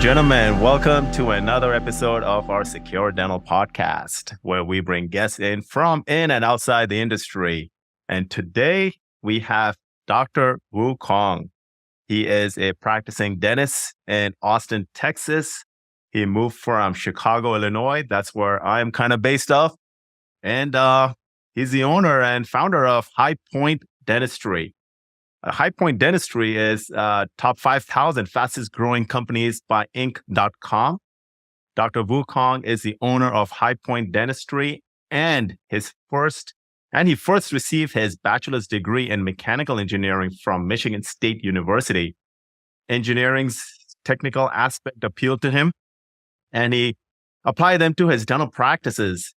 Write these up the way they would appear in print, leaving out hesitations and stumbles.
gentlemen, welcome to another episode of our Secure Dental Podcast, where we bring guests in from in and outside the industry. And today we have Dr. Wu Kong. He is a practicing dentist in Austin, Texas. He moved from Chicago, Illinois. That's where I'm kind of based off. And he's the owner and founder of High Point Dentistry. High Point Dentistry is top 5,000 fastest growing companies by Inc.com. Dr. Wu Kong is the owner of High Point Dentistry and he first received his bachelor's degree in mechanical engineering from Michigan State University. Engineering's technical aspect appealed to him and he applied them to his dental practices.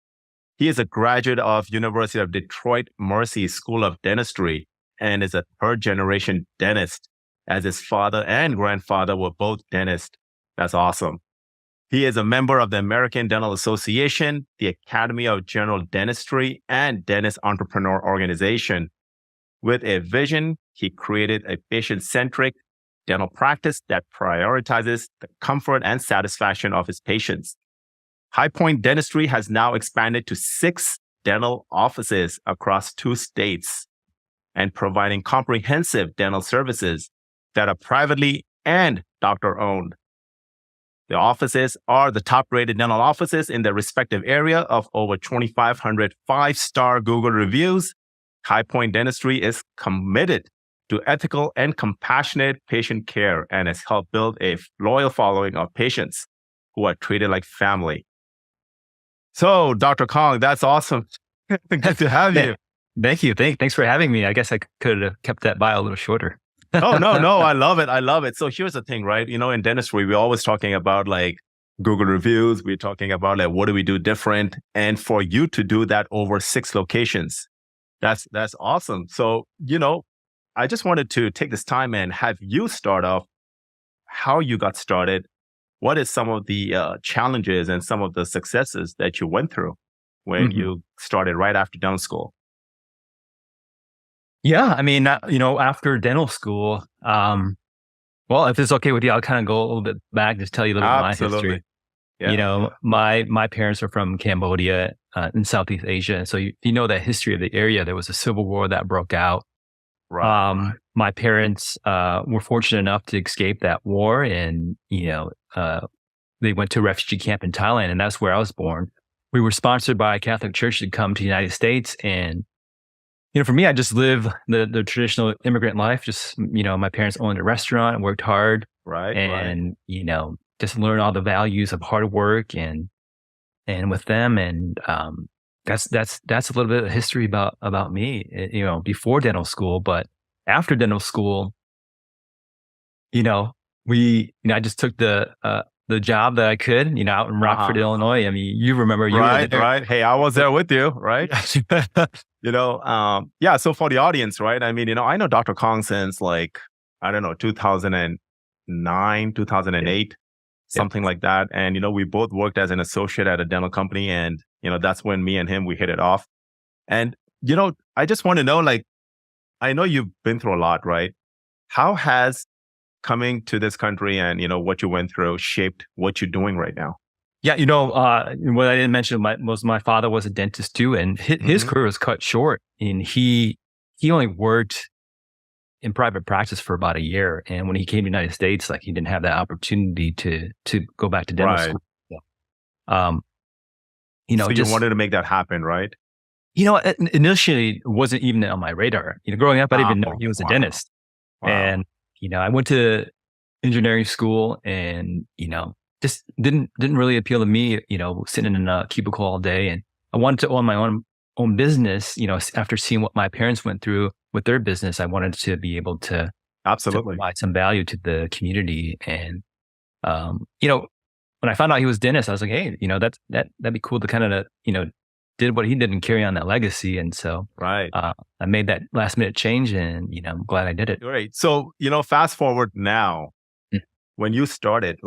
He is a graduate of University of Detroit Mercy School of Dentistry and is a third-generation dentist, as his father and grandfather were both dentists. That's awesome. He is a member of the American Dental Association, the Academy of General Dentistry, and Dentist Entrepreneur Organization. With a vision, he created a patient-centric dental practice that prioritizes the comfort and satisfaction of his patients. High Point Dentistry has now expanded to 6 dental offices across 2 states and providing comprehensive dental services that are privately and doctor-owned. The offices are the top-rated dental offices in their respective area of over 2,500 5-star Google reviews. High Point Dentistry is committed to ethical and compassionate patient care and has helped build a loyal following of patients who are treated like family. So, Dr. Kong, that's awesome. Good to have you. Thank you. Thanks for having me. I guess I could have kept that bio a little shorter. Oh, no. I love it. I love it. So here's the thing, right? You know, in dentistry, we're always talking about like Google reviews. We're talking about like, what do we do different? And for you to do that over 6 locations, that's awesome. So, you know, I just wanted to take this time and have you start off how you got started. What is some of the challenges and some of the successes that you went through when you started right after dental school? Yeah, I mean, after dental school, well, if it's okay with you, I'll kind of go a little bit back, just tell you a little bit of my history. Yeah. You know, my parents are from Cambodia in Southeast Asia. And so you know that history of the area. There was a civil war that broke out. Right. My parents were fortunate enough to escape that war and, they went to a refugee camp in Thailand, and that's where I was born. We were sponsored by a Catholic church to come to the United States. And, for me, I just live the traditional immigrant life. Just, my parents owned a restaurant and worked hard. Right. And, just learn all the values of hard work and with them. And that's a little bit of history about me, before dental school. But after dental school, I just took the job that I could, out in Rockford, Illinois. I mean, you remember you were there. Right. Hey, I was there with you, right? So for the audience, right? I mean, I know Dr. Kong since 2009, 2008, something like that. And, we both worked as an associate at a dental company. And, that's when me and him, we hit it off. And, I just want to know, I know you've been through a lot, right? How has coming to this country and, what you went through shaped what you're doing right now? Yeah, what I didn't mention was my father was a dentist too, and his career was cut short. And he only worked in private practice for about a year. And when he came to the United States, he didn't have that opportunity to go back to dental school. So you wanted to make that happen, right? Initially it wasn't even on my radar. Growing up, I didn't even know he was a dentist. Wow. And I went to engineering school, and just didn't really appeal to me. Sitting in a cubicle all day, and I wanted to own my own business. After seeing what my parents went through with their business, I wanted to be able to provide some value to the community. And when I found out he was a dentist, I was like, hey, that'd be cool to kind of did what he did and carry on that legacy. And so I made that last minute change, and I'm glad I did it. Great. So fast forward now, when you started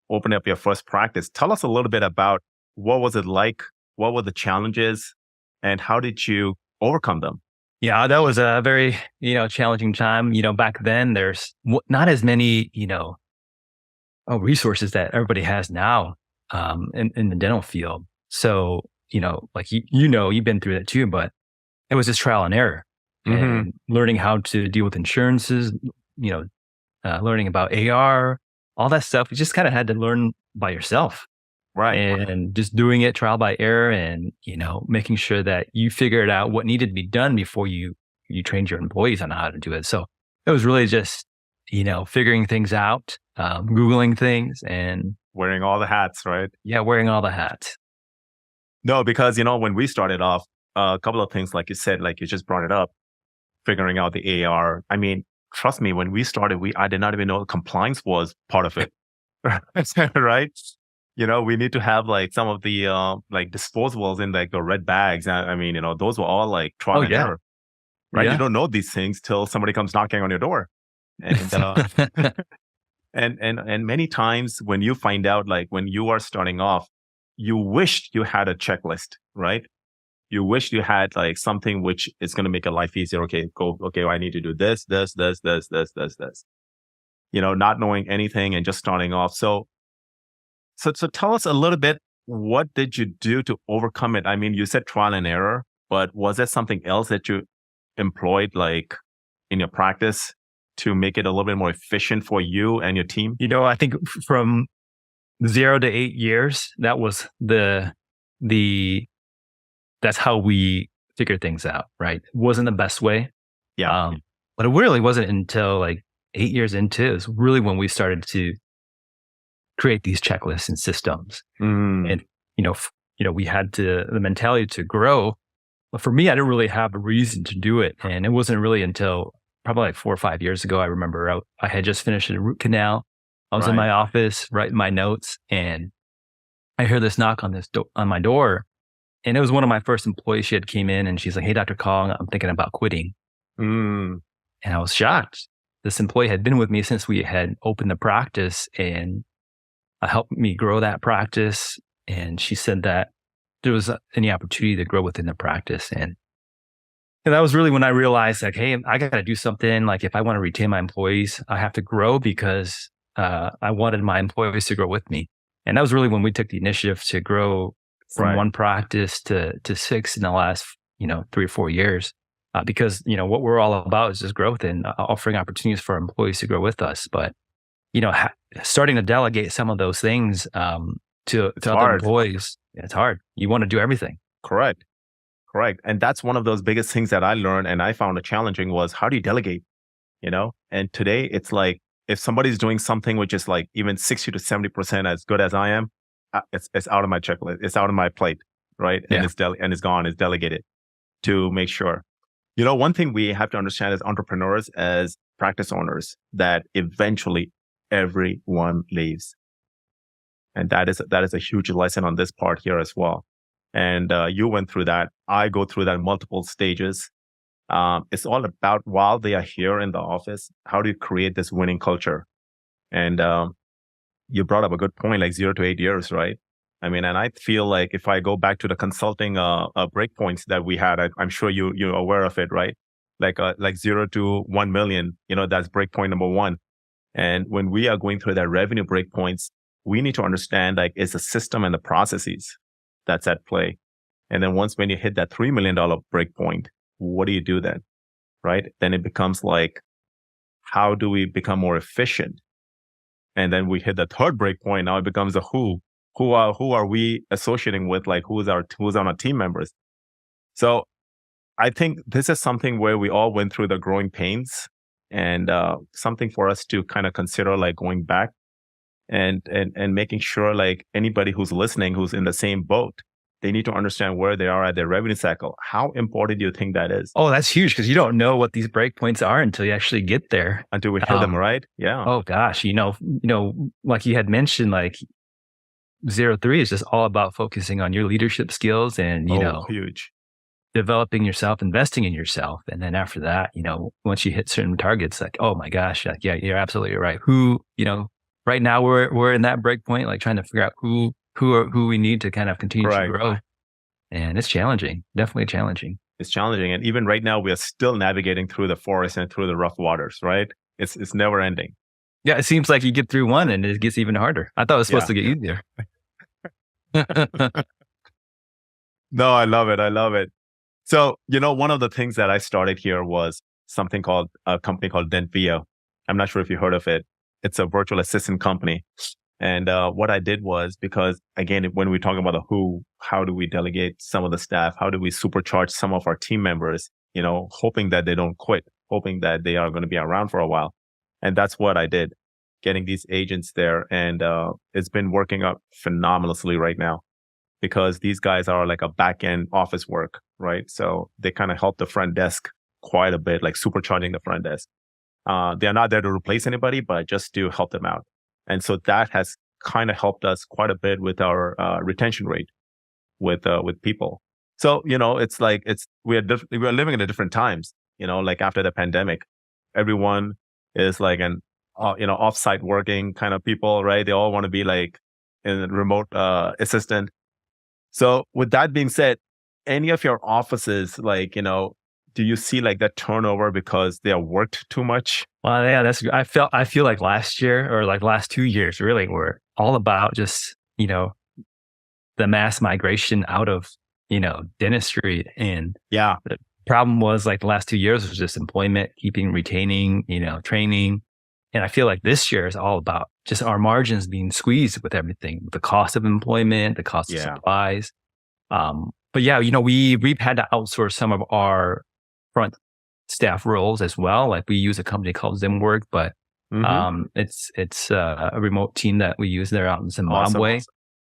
opening up your first practice, tell us a little bit about what was it like, what were the challenges, and how did you overcome them? Yeah, that was a very challenging time. Back then there's not as many resources that everybody has now in the dental field. So, like you've been through that too, but it was just trial and error Hmm. and learning how to deal with insurances, you know, learning about AR, all that stuff. You just kind of had to learn by yourself Right. and just doing it trial by error and, making sure that you figured out what needed to be done before you trained your employees on how to do it. So it was really just, figuring things out, Googling things and Wearing all the hats, right? yeah, wearing all the hats. No, because, when we started off, a couple of things, like you said, like you just brought it up, figuring out the AR. I mean, trust me, when we started, I did not even know compliance was part of it. Right? We need to have like some of the like disposables in like the red bags. I mean, those were all like Oh trial and yeah. error, right? You Yeah. don't know these things till somebody comes knocking on your door. And and many times when you find out, like when you are starting off, you wished you had a checklist, right? You wish you had like something which is going to make your life easier. Okay, go. Okay, I need to do this. Not knowing anything and just starting off. So tell us a little bit. What did you do to overcome it? I mean, you said trial and error, but was there something else that you employed, like in your practice, to make it a little bit more efficient for you and your team? I think from 0 to 8 years, that was the that's how we figured things out, right? It wasn't the best way. Yeah. But it really wasn't until like 8 years into is really when we started to create these checklists and systems. Mm, And, we had the mentality to grow. But for me, I didn't really have a reason to do it. And it wasn't really until probably like 4 or 5 years ago, I remember I had just finished a root canal. I was in right. my office writing my notes and I hear this knock on my door. And it was one of my first employees. She had came in and she's like, "Hey, Dr. Kong, I'm thinking about quitting." Mm, And I was shocked. This employee had been with me since we had opened the practice and helped me grow that practice. And she said that there was any opportunity to grow within the practice. And that was really when I realized like, hey, I got to do something. Like if I want to retain my employees, I have to grow because I wanted my employees to grow with me. And that was really when we took the initiative to grow from right. one practice to six in the last, 3 or 4 years. Because, what we're all about is just growth and offering opportunities for our employees to grow with us. But, starting to delegate some of those things to other Hard. employees, it's hard. You want to do everything. Correct. Correct. And that's one of those biggest things that I learned and I found it challenging was how do you delegate? And today it's like if somebody's doing something which is like even 60 to 70% as good as I am, it's out of my checklist. It's out of my plate, right? And Yeah. it's gone. It's delegated to make sure. One thing we have to understand as entrepreneurs, as practice owners, that eventually everyone leaves. And that is a huge lesson on this part here as well. And you went through that. I go through that in multiple stages. It's all about while they are here in the office, how do you create this winning culture? And you brought up a good point, like 0 to 8 years, right? I mean, and I feel like if I go back to the consulting breakpoints that we had, I'm sure you're aware of it, right? Like 0 to 1 million, that's breakpoint number one. And when we are going through that revenue breakpoints, we need to understand like it's the system and the processes that's at play. And then when you hit that $3 million breakpoint, what do you do then? Right? Then it becomes like, how do we become more efficient? And then we hit the third breakpoint. Now it becomes a who. Who are we associating with? Like who's on our team members? So I think this is something where we all went through the growing pains and something for us to kind of consider like going back and making sure like anybody who's listening, who's in the same boat, they need to understand where they are at their revenue cycle. How important do you think that is? Oh, that's huge because you don't know what these breakpoints are until you actually get there. Until we hit them, right? Yeah. Oh gosh, like you had mentioned, like 0 to 3 is just all about focusing on your leadership skills and Huge. developing yourself, investing in yourself, and then after that, once you hit certain targets, like oh my gosh, like, yeah, you're absolutely right. Right now we're in that breakpoint, like trying to figure out who we need to kind of continue to grow, and it's challenging, definitely challenging. It's challenging, and even right now we are still navigating through the forest and through the rough waters, right? It's never ending. Yeah, it seems like you get through one and it gets even harder. I thought it was supposed Yeah. to get easier. No, I love it. I love it. So, one of the things that I started here was something called a company called Dentvio. I'm not sure if you heard of it. It's a virtual assistant company. And what I did was, because again, when we talk about the who, how do we delegate some of the staff? How do we supercharge some of our team members, hoping that they don't quit, hoping that they are going to be around for a while. And that's what I did, getting these agents there. And it's been working out phenomenally right now, because these guys are like a back end office work, right? So they kind of help the front desk quite a bit, like supercharging the front desk. They're not there to replace anybody, but just to help them out. And so that has kind of helped us quite a bit with our retention rate with people. So, it's like we are living in a different times, like after the pandemic, everyone is like an, offsite working kind of people, right? They all want to be like in remote assistant. So with that being said, any of your offices, like, do you see like that turnover because they are worked too much? Well, yeah, I feel like last year or like last 2 years really were all about just, the mass migration out of, dentistry. And Yeah. the problem was like the last 2 years was just employment, retaining, training. And I feel like this year is all about just our margins being squeezed with everything, the cost of employment, the cost of supplies. But yeah, we've had to outsource some of our front staff roles as well. Like we use a company called Zimwork, but it's a remote team that we use there out in Zimbabwe.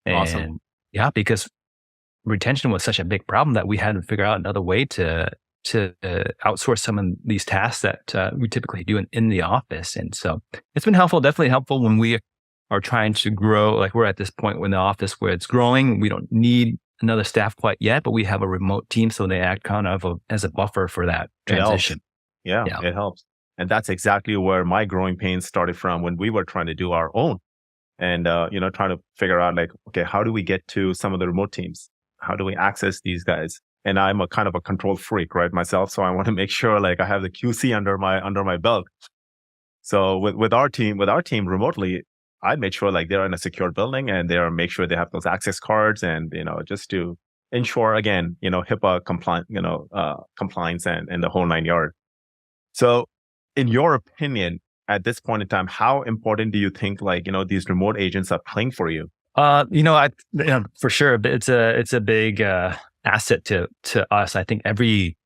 Awesome. And yeah, because retention was such a big problem that we had to figure out another way to outsource some of these tasks that we typically do in the office. And so it's been helpful, definitely helpful when we are trying to grow. Like we're at this point in the office where it's growing. We don't need another staff quite yet, but we have a remote team, so they act kind of as a buffer for that transition. Yeah, it helps. And that's exactly where my growing pains started from, when we were trying to do our own and, trying to figure out like, okay, how do we get to some of the remote teams? How do we access these guys? And I'm a kind of a control freak, right, myself. So I want to make sure like I have the QC under my belt. So with our team remotely, I made sure like they're in a secure building and make sure they have those access cards, and just to ensure, again, HIPAA compliance and the whole 9 yards. So, in your opinion, at this point in time, how important do you think like these remote agents are playing for you? For sure, but it's a big asset to us. I think every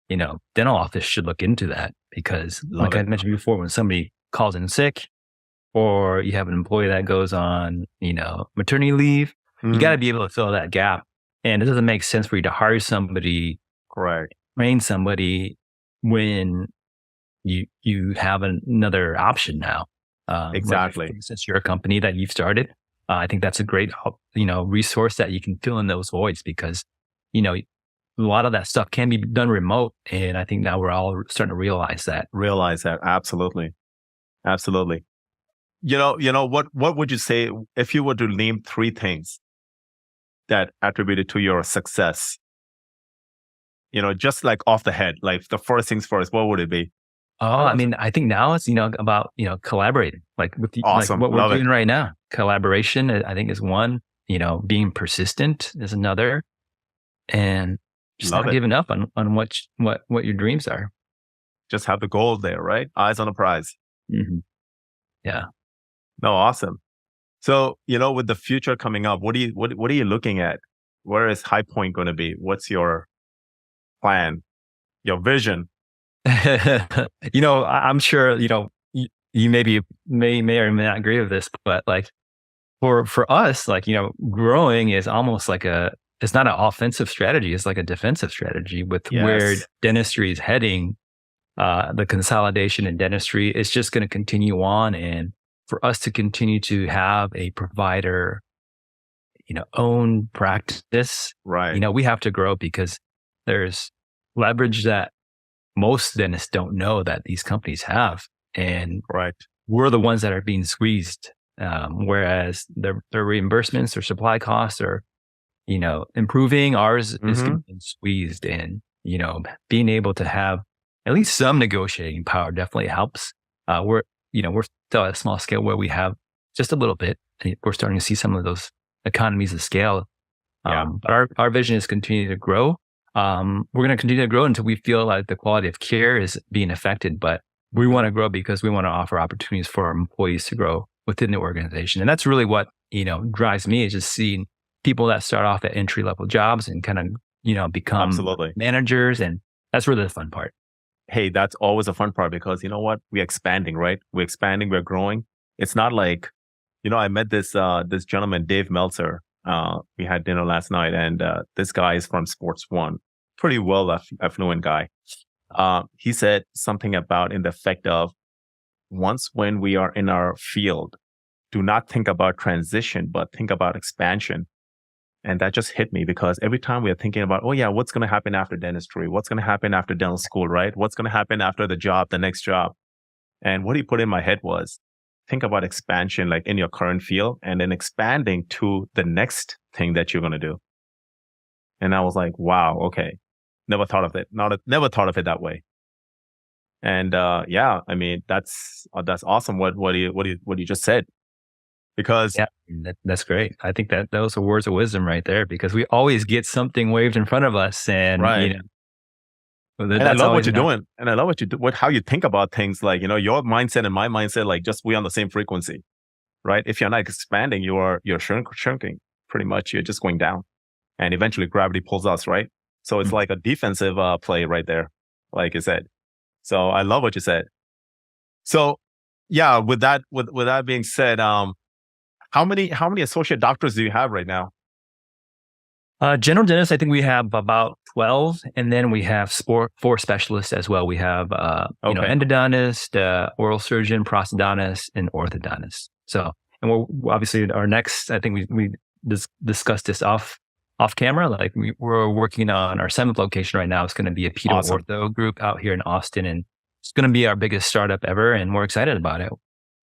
dental office should look into that, because I mentioned before, when somebody calls in sick, or you have an employee that goes on, maternity leave, you got to be able to fill that gap. And it doesn't make sense for you to hire somebody, train somebody, when you have another option now. Exactly. Since you're a company that you've started, I think that's a great, resource that you can fill in those voids, because, a lot of that stuff can be done remote. And I think now we're all starting to realize that. Absolutely. Absolutely. What would you say if you were to name 3 things that attributed to your success? Just like off the head, like the first things first, what would it be? I mean, I think now it's, about, collaborating, like with Awesome. like what Love we're doing right now. Collaboration, I think, is one, being persistent is another, and just not giving up on what your dreams are. Just have the goal there, right? Eyes on the prize. Mm-hmm. Yeah. No, awesome. So, with the future coming up, what are you looking at? Where is High Point going to be? What's your plan, your vision? I'm sure, you maybe may or may not agree with this, but like for us, like, growing is almost like it's not an offensive strategy. It's like a defensive strategy with where dentistry is heading. The consolidation in dentistry is just going to continue on. And for us to continue to have a provider, own practice, right? We have to grow, because there's leverage that most dentists don't know that these companies have. And we're the ones that are being squeezed. Whereas their reimbursements or supply costs are, improving. Ours is getting squeezed, and, being able to have at least some negotiating power definitely helps. we're still at a small scale where we have just a little bit. And we're starting to see some of those economies of scale. But our vision is continue to grow. We're going to continue to grow until we feel like the quality of care is being affected. But we want to grow because we want to offer opportunities for our employees to grow within the organization. And that's really what, drives me, is just seeing people that start off at entry level jobs and kind of, become Absolutely. managers. And that's really the fun part. Hey, that's always a fun part because you know what? We're expanding, right? We're expanding, we're growing. It's not like, I met this gentleman, Dave Meltzer. We had dinner last night, and this guy is from Sports One, pretty well affluent guy. He said something about in the effect of, once when we are in our field, do not think about transition, but think about expansion. And that just hit me because every time we are thinking about, oh yeah, what's going to happen after dentistry? What's going to happen after dental school, right? What's going to happen after the job, the next job? And what he put in my head was, think about expansion, like in your current field, and then expanding to the next thing that you're going to do. And I was like, wow, okay. Never thought of it. Never thought of it that way. And that's awesome. What you just said, because that's great. I think that those are words of wisdom right there, because we always get something waved in front of us, and right. And I love what you're doing, and I love how you think about things. Like your mindset and my mindset, like just we on the same frequency, right? If you're not expanding, you're shrinking. Pretty much, you're just going down, and eventually gravity pulls us, right? So it's like a defensive play right there, like you said. So I love what you said. So yeah, with that being said, how many associate doctors do you have right now? General dentists, I think we have about 12, and then we have 4 specialists as well. We have endodontist, oral surgeon, prosthodontist, and orthodontist. So, and we're obviously our next. I think we discussed this off camera. Like we're working on our 7th location right now. It's going to be a pedo ortho group out here in Austin, and it's going to be our biggest startup ever, and we're excited about it.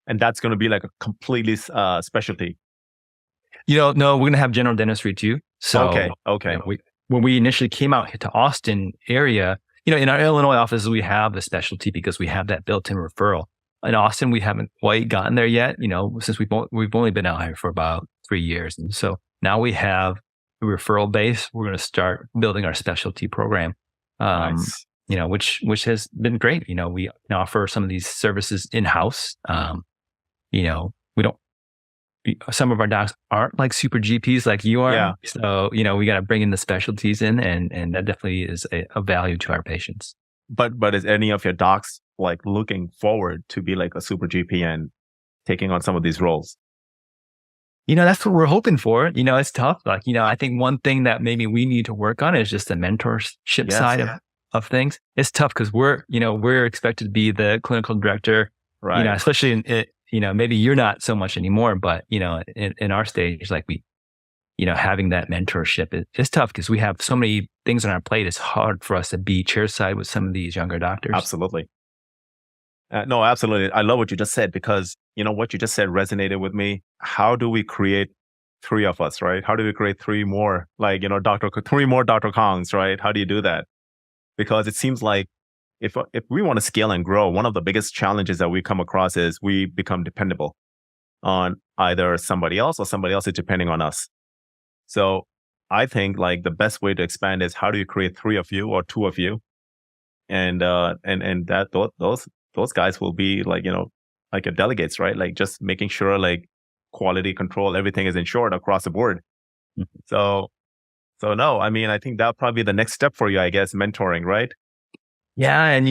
And that's going to be like a completely specialty. No, we're going to have general dentistry too. So, okay. When we initially came out to Austin area, in our Illinois offices, we have a specialty because we have that built-in referral. In Austin, we haven't quite gotten there yet, since we've only been out here for about 3 years. And so now we have a referral base. We're going to start building our specialty program, nice. Which has been great. We offer some of these services in-house. Some of our docs aren't like super GPs like you are. Yeah. So, we got to bring in the specialties in, and that definitely is a value to our patients. But is any of your docs like looking forward to be like a super GP and taking on some of these roles? That's what we're hoping for. It's tough. Like, I think one thing that maybe we need to work on is just the mentorship side of things. It's tough because we're expected to be the clinical director, right? Especially in it. Maybe you're not so much anymore, but, in our stage, like having that mentorship is tough because we have so many things on our plate. It's hard for us to be chairside with some of these younger doctors. Absolutely. No, absolutely. I love what you just said because, what you just said resonated with me. How do we create 3 of us, right? How do we create 3 more, like, 3 more Dr. Kongs, right? How do you do that? Because it seems like if we want to scale and grow, one of the biggest challenges that we come across is we become dependable on either somebody else or somebody else is depending on us. So I think like the best way to expand is how do you create 3 of you or 2 of you, and that those guys will be like like your delegates, right? Like just making sure like quality control, everything is ensured across the board. Mm-hmm. So no, I mean I think that'll probably be the next step for you, I guess, mentoring, right? Yeah, and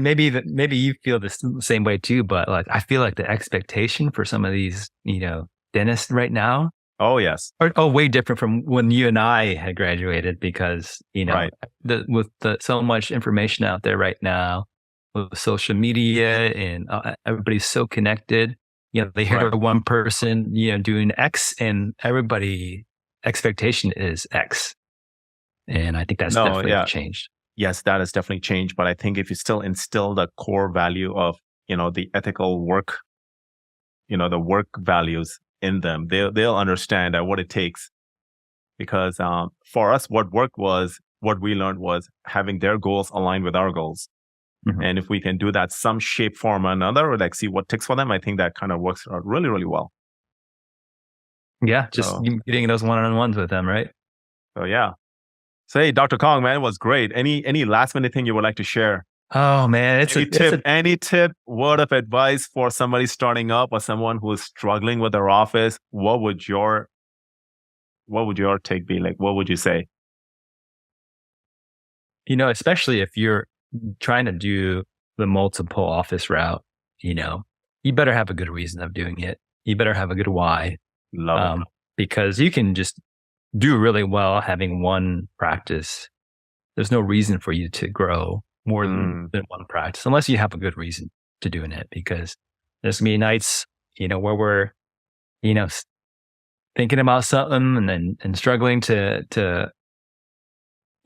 maybe you feel the same way too. But like, I feel like the expectation for some of these, dentists right now, oh yes, are way different from when you and I had graduated. Because right. with so much information out there right now, with social media and everybody's so connected. They hear one person, doing X, and everybody expectation is X, and I think that's definitely changed. Yes, that has definitely changed. But I think if you still instill the core value of, the ethical work, the work values in them, they'll understand what it takes. Because for us, what we learned was having their goals aligned with our goals. Mhm. And if we can do that some shape, form, or another, or like see what ticks for them, I think that kind of works out really, really well. Yeah, just So, getting those one-on-ones with them, right? so yeah. So hey, Dr. Kong, man, it was great. Any last minute thing you would like to share? Oh man, Any tip, word of advice for somebody starting up or someone who is struggling with their office? What would your take be? Like, what would you say? especially if you're trying to do the multiple office route, you better have a good reason of doing it. You better have a good why, Love it. because you can just do really well having one practice. There's no reason for you to grow more than one practice unless you have a good reason to doing it, because there's gonna be nights, where we're, thinking about something and struggling to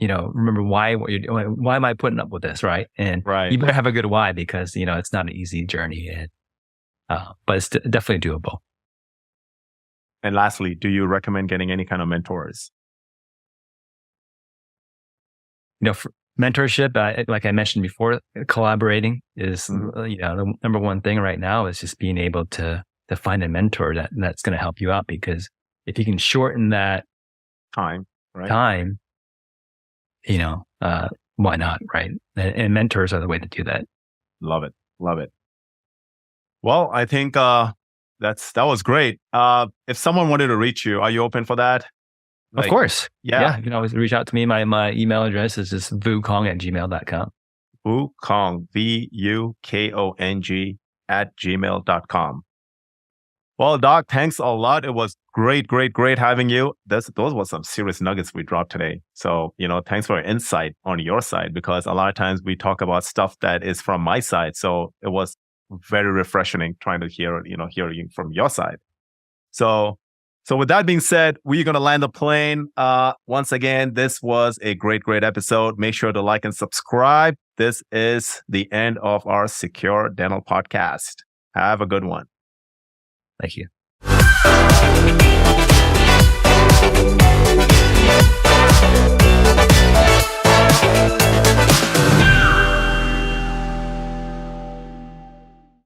remember what you're doing. Why am I putting up with this? Right. And Right. you better have a good why, because, it's not an easy journey, and, but it's definitely doable. And lastly, do you recommend getting any kind of mentors? For mentorship, like I mentioned before, collaborating is, Mhm. the number one thing right now is just being able to find a mentor that's going to help you out, because if you can shorten that Time, right? time, why not? Right. And mentors are the way to do that. Love it. Love it. Well, I think that was great. If someone wanted to reach you, are you open for that? Of Like, course. yeah. Yeah. You can always reach out to me. My email address is just vukong@gmail.com. Vukong, VUKONG @gmail.com. Well, Doc, thanks a lot. It was great, great, great having you. Those were some serious nuggets we dropped today. So, thanks for your insight on your side, because a lot of times we talk about stuff that is from my side. So it was very refreshing trying to hearing from your side. So with that being said, we're going to land the plane. Once again, this was a great, great episode. Make sure to like and subscribe. This is the end of our Secure Dental podcast. Have a good one. Thank you.